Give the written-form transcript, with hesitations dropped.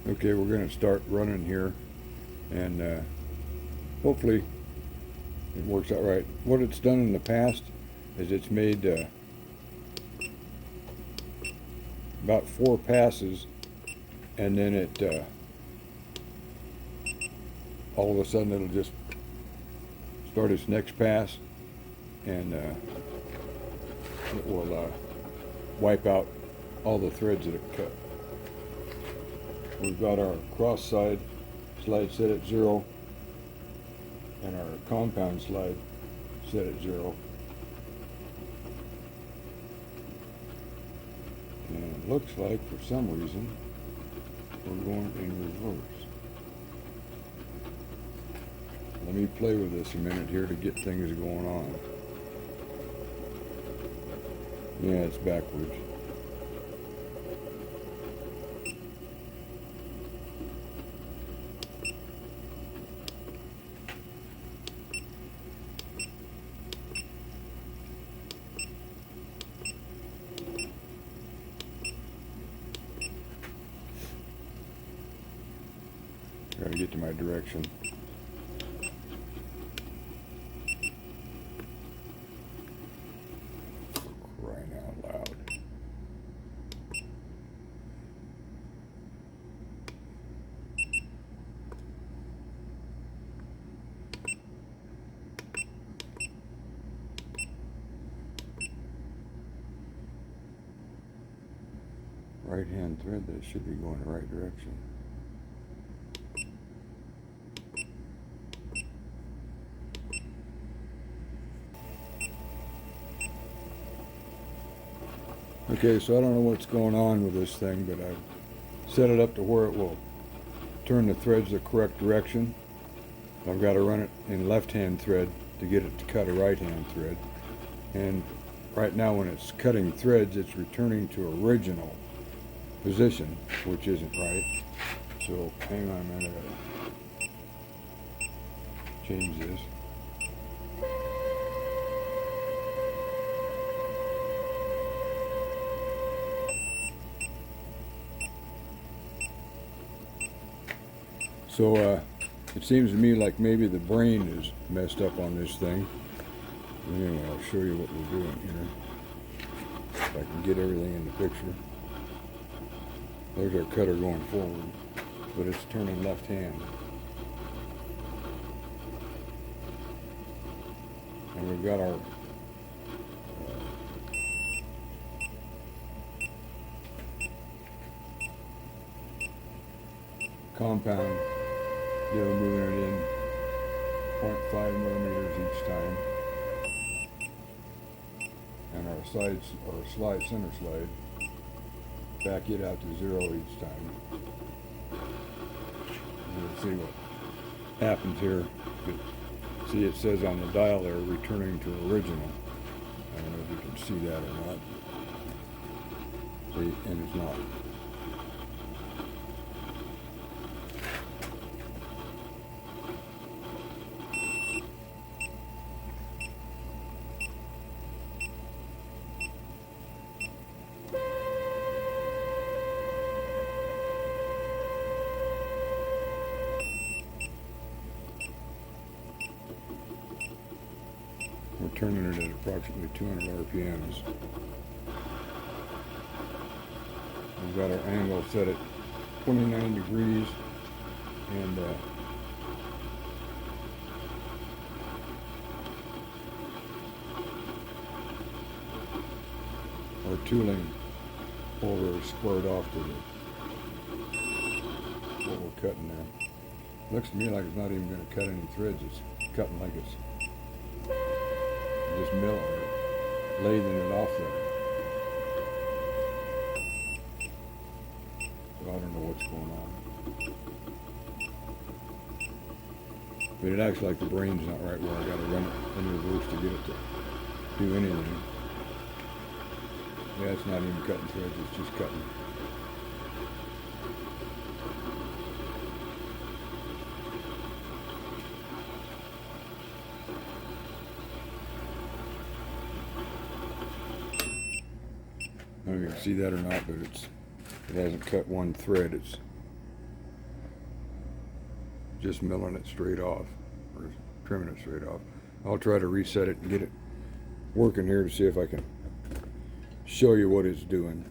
Okay, we're going to start running here, and hopefully it works out right. What it's done in the past is it's made about 4 passes, and then it all of a sudden it'll just start its next pass, and it will wipe out all the threads that it cut. We've got our cross side slide set at 0 and our compound slide set at 0. And it looks like for some reason we're going in reverse. Let me play with this a minute here to get things going on. Yeah, it's backwards. Try to get to my direction. Crying out loud. Right hand thread, that should be going the right direction. Okay, so I don't know what's going on with this thing, but I've set it up to where it will turn the threads the correct direction. I've got to run it in left-hand thread to get it to cut a right-hand thread. And right now when it's cutting threads, it's returning to original position, which isn't right. So hang on a minute, I gotta change this. So it seems to me like maybe the brain is messed up on this thing. Anyway, I'll show you what we're doing here. If I can get everything in the picture. There's our cutter going forward, but it's turning left hand. And we've got our compound, moving it in 0.5 millimeters each time. And our sides, or slide, center slide, back it out to 0 each time. We'll see what happens here. But see, it says on the dial there, returning to original. I don't know if you can see that or not. See, and it's not. We're turning it at approximately 200 RPMs. We've got our angle set at 29 degrees, and our tooling over is squared off to what we're cutting there. Looks to me like it's not even going to cut any threads. It's cutting like it's just milling it, lathing it off there. So I don't know what's going on. But it acts like the brain's not right where I got to run it in reverse to get it to do anything. Yeah, it's not even cutting threads, it's just cutting. I don't know if you can see that or not, but it hasn't cut one thread. It's just milling it straight off, or trimming it straight off. I'll try to reset it and get it working here to see if I can show you what it's doing.